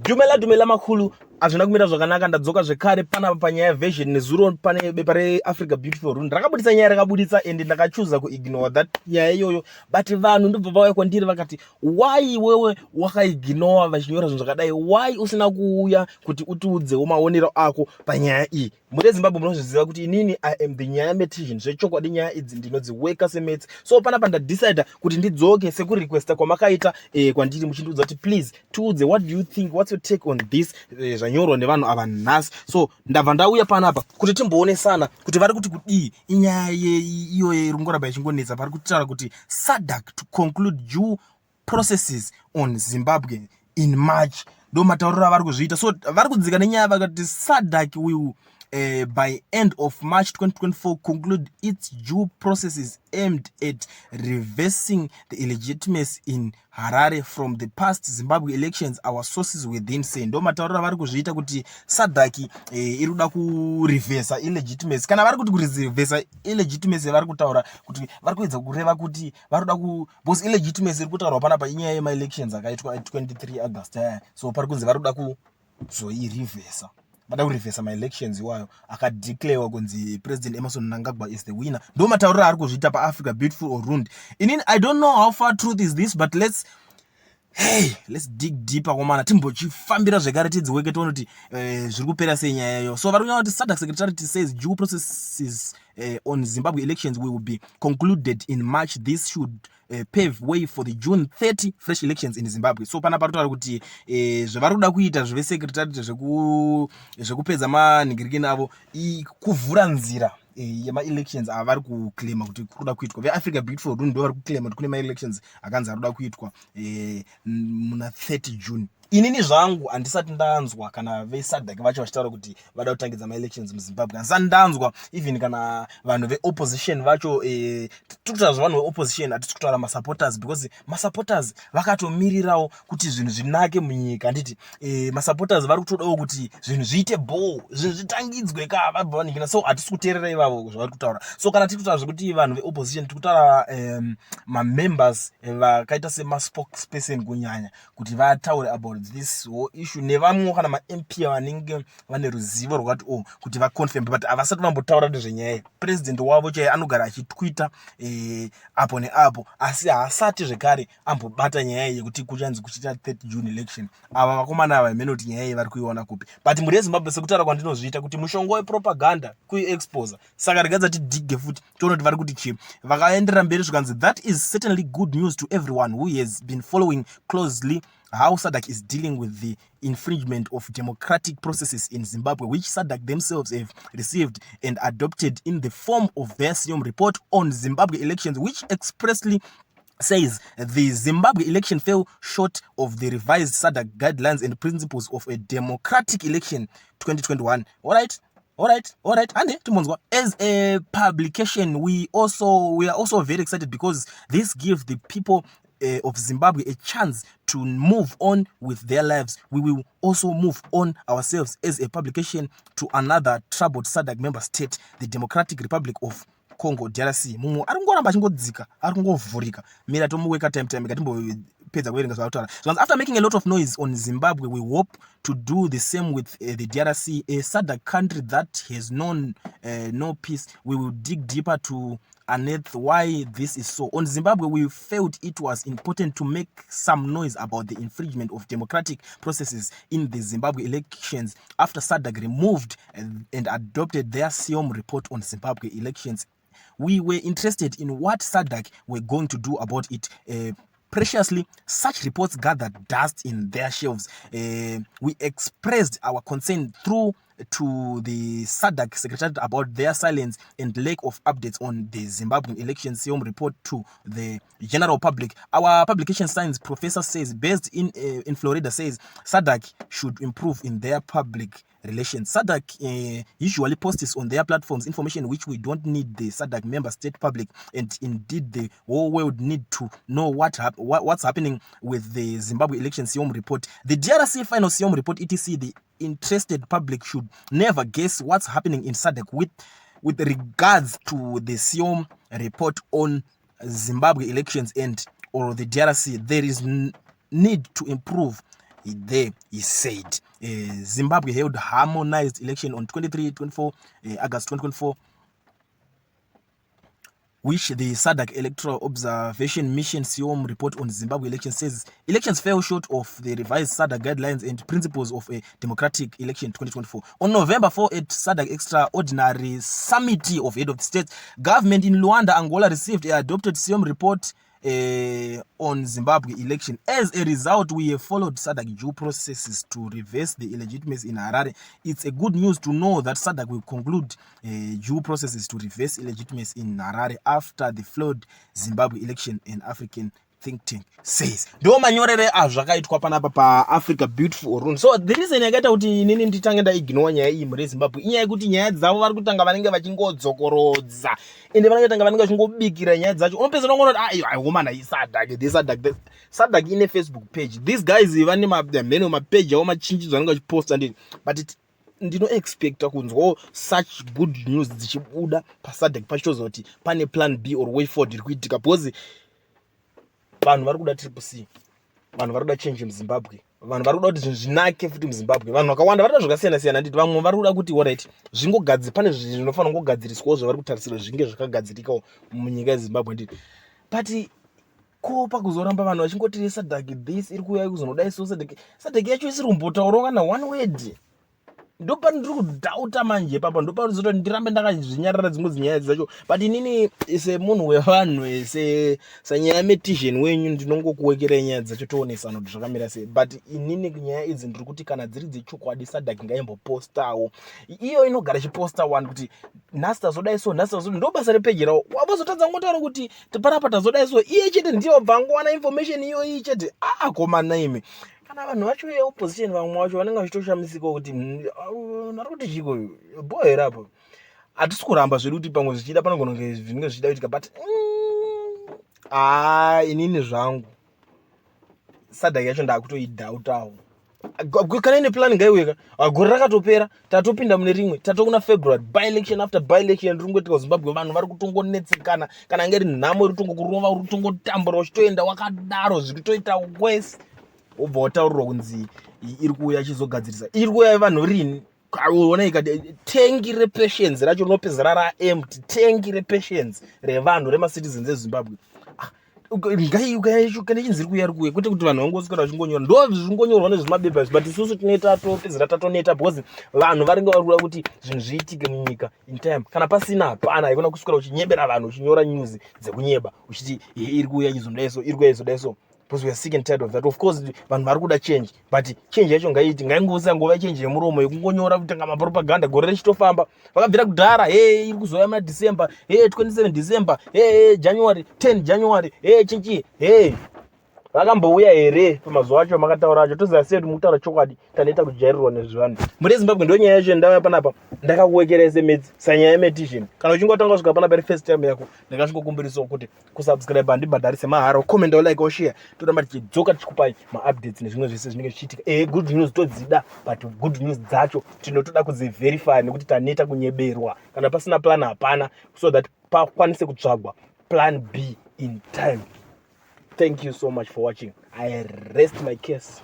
Dumela makulu azvina kumira zvakanaka ndadzoka zvekare pana panyaya version nezuro pane bepa reAfrica Beautiful Rune rakabudisa nyaya rakabudisa ende ndakachuza kuignore that nyaya iyoyo but vanhu ndobva vauya kwandiri vakati why wewe wakaignore vachinyora zvinhu zvakadai why usina kuuya kuti utiudzewo maonero ako panyaya iyi muri Zimbabwe munozviziva kuti inini I am the nyaya metician zvechokwadi nyaya idzi ndinodziweka semets so panapa ndadecide kuti ndidzoke sekurequesta kwamakaita kwandiri muchindiudza kuti please tiudze what do you think, what's your take on this zvanyorwa nevanhu ava nhasi so ndabva ndauya panapa kuti timboonesana kuti vari kuti kudii inyaya iyo irikungoramba ichingonetsa vari kutaura kuti SADC to conclude due processes on Zimbabwe in March ndo matauriro avari kuzviita so vari kudzika nenyaya vakati SADC will by end of March 2024 conclude its due processes aimed at reversing the illegitimacy in Harare from the past Zimbabwe elections, our sources within say. Ndo matauriro vari kuzviita kuti SADC iri kuda kureversa illegitimacy kana vari kuti kureversa illegitimacy vari kutaura kuti vari kuedza kureva kuti vari kuda ku because illegitimacy iri kutaurwa panapa inyaya yema elections akaitwa 23 August so pari kunzi vari kuda kuzoireversa vada kureversa ma-elections iwayo akadeclarewa kunzi President Emmerson Mnangagwa is the winner ndo matauriro ari kuzviita paAfrica Beautiful or Rune inini I don't know how far truth is this but let's dig deeper komana timbochifambira zvekare tidziweke toona kuti zviri kupera sei nyaya iyoyo so vari kunyanya kuti SADC Secretariat says due processes on Zimbabwe elections will be concluded in March. This should pave way for the June 30 fresh elections in Zimbabwe. So pana parutaura kuti zvavari kuda kuita zveve secretariat zvekupedza manhingirikini avo kuvhura nzira yema-elections avari kuclaima kuti kuda kuitwa veAfrica Beautiful Rune ndo vari kuclaima kuti kune ma-elections akanzi ari kuda kuitwa muna 30 June. Inini zvangu handisati ndanzwa kana veSADC vacho vachitaura kuti vada kutangidza ma-elections muZimbabwe. Handisati ndanzwa even kana vanhu veopposition vacho tikutaura zvavanhu veopposition hatisi kutaura masupporters because masupporters vakatomirirawo kuti zvinhu zvinake munyika handiti masupporters vari kutodawo kuti zvinhu zviite ball zvinhu zvitangidzwe ka vabva vanhingina so hatisi kuteerera ivavo zvavari kutaura so kana tiri kutaura zvekuti vanhu veopposition tiri kutaura mamembers vakaita semaspokesperson kunyanya kuti vataure about this whole issue nevamwe kana ma-MP vanenge vane ruzivo rwakati kuti vaconfirm but havasati vambotaura nezvenyaya president wavo chaiye anogara achitwita apo neapo asi haasati zvekare ambobata nyaya yekuti kuchanzi kuchiita 30 June election ava vakomana ava imene kuti nyaya iyi vari kuiona kupi but muri Zimbabwe sekutaura kwandinozviita kuti mushongo wepropaganda kuiexposa saka regadza tidige futi toona kuti vari kuti chii vakaenderera mberi zvikanzi that is certainly good news to everyone who has been following closely how SADC is dealing with the infringement of democratic processes in Zimbabwe, which SADC themselves have received and adopted in the form of their report on Zimbabwe elections, which expressly says the Zimbabwe election fell short of the revised SADC guidelines and principles of a democratic election 2021. All right. And as a publication, we are also very excited because this gives the people of Zimbabwe a chance to move on with their lives. We will also move on ourselves as a publication to another troubled SADC member state, the Democratic Republic of Congo, DRC. Mungu arikungoramba achingodzika, arikungovhurika. Mira tomuweka time pedza kuverenga zvavataura. So after making a lot of noise on Zimbabwe, we hope to do the same with the DRC, a SADC country that has known no peace. We will dig deeper to unearth why this is so. On Zimbabwe, we felt it was important to make some noise about the infringement of democratic processes in the Zimbabwe elections after SADC removed and adopted their report on Zimbabwe elections. We were interested in what SADC were going to do about it. Preciously, such reports gathered dust in their shelves. We expressed our concern through to the SADC Secretariat about their silence and lack of updates on the Zimbabwean elections report to the general public. Our publication science professor says, based in Florida, says SADC should improve in their public relations. SADC usually posts on their platforms information which we don't need the SADC member state public, and indeed the whole world need to know what's happening with the Zimbabwe elections report. The DRC final report, etc. The interested public should never guess what's happening in SADC with regards to the report on Zimbabwe elections and or the DRC. There is need to improve there he said Zimbabwe held harmonized election on 24 August 2024, which the SADC Electoral Observation Mission SIOM report on Zimbabwe elections says elections fell short of the revised SADC guidelines and principles of a democratic election 2024. On November 4, at SADC Extraordinary Summit of Head of State, government in Luanda, Angola received a adopted SIOM report on Zimbabwe election. As a result, we have followed SADC due processes to reverse the illegitimacy in Harare. It's a good news to know that SADC will conclude due processes to reverse illegitimacy in Harare after the flawed Zimbabwe election, an African think tank says. Ndo manyorere azvakaitwa panapa pa Africa Beautiful Run. So the reason yakaita kuti inini nditange ndaignore nyaya iyi muri Zimbabwe inyaya yekuti nyaya dzavo vari kutanga vanenge vachingodzokorodza ende vanenge tanga vanenge vachingobikira nyaya dzacho. Unopedzera unongoti ai woman ai SADC ine Facebook page. These guys vane mane mapage awo machinjidzwa vanenge vachiposta ndini, but ndino expecta kunzwawo such good news dzichibuda pa SADC pachitoza kuti pane plan B or way forward iri kuitika, because vanhu vari kuda triple C, vanhu vari kuda change muZimbabwe, vanhu vari kuda kuti zvinhu zvinake futi muZimbabwe. Vanhu vakawanda vari kuda zvakasiyana siyana, nditi vamwe vari kuda kuti alright zvingogadzi pane zvinhu zvinofanira kungogadziriswawo zvavari kutarisira zvinge zvakagadzirikawo munyika yeZimbabwe nditi, but ko pakuzoramba vanhu vachingoti SADC this iri kuuya kuzonodai so SADC yacho isiri kumbotaurawo kana one word. Ndopano ndiri kudhauta manje papa, ndopano zoti ndirambe ndakazvinyarara dzimwe dzinyaya dzacho, but inini semunhu wevanhu sanyaya metizhen wenyu ndinongokuwekerai nyaya dzacho toonesana kuti zvakamira sei, but inini nyaya idzi ndiri kuti kana dziri dzechokwadi SADC ngaimbopostawo. Iyo inogara chiposta one kuti nhasi tazodai so nhasi tazodai, ndo basa repeji rawo. Wabozotadza ngotaura kuti panapa tazodai so, iye chete ndiyo bvangowana information iyo iyi chete. Komana imi kana vanhu vacho yeopposition vamwe vacho vanenge vachitoshamisika kuti nari kuti chiko boy rapo hatisi kuramba zvedu kuti pamwe zvichida panogona kunge zvinenge zvichida kuitika, but inini zvangu SADC yacho ndakutoidhautawo. Kana ine plan ngaiweka gore rakatopera tatopinda mune rimwe tatokuna February by election after by election ringoitika Zimbabwe. Vanhu vari kutongonetsekana kana ngeri nhamo iri kutongokurova uri kutongotambura uchitoenda wakadaro zviri kutoita worse. Obva wataurirwa kunzi iri kuuya achizogadzirisa, iri kuuya vanhu rini ona ikati tengi repatience racho rinopedzera raempty, tengi repatience revanhu remacitizens eZimbabwe. Kana chinzi iri kuuya rikuuya kwete kuti vanhu vangoswera vachingonyora, ndo zvingonyorwa nezvemapepa, but isusu tinoita topedzera tatoneta because vanhu varinge vari kuda kuti zvinhu zviitike munyika in time. Kana pasina hapana, haikona kuswera uchinyebera vanhu uchinyora news dzekunyeba uchiti iri kuuya izodai so, iri kuuya izodai so, because we are sick and tired of that. Of course vanhu vari kuda change, but change yacho ngaiiti ngaingosangova change yemuromo yekungonyora kutanga mapropaganda gore richitofamba. Vakabvira kudhara iri kuzouya maDecember 27 December January 10 January chinchi vakambouya here pamazuva acho makataura acho toziva sei kuti mukutaura chokwadi tanoita kujairirwa nezvivanhu muri Zimbabwe. Ndo nyaya yacho ndauya panapa ndakakuwekera SMS sanyaya yemetition. Kana uchingotanga kusvika panapa first time yako ndakasvingokumbirisawo kuti kusubscribe handibhadharise mahara, comment like share, toramba tichidzoka tichikupai maupdates nezvimwe zvese zvinenge zvichiitika. Good news todzida, but good news dzacho tinotoda kudziverify nekuti taneta kunyeberwa. Kana pasina plan hapana, so that pakwanise kutsvagwa plan B in time. Thank you so much for watching. I rest my case.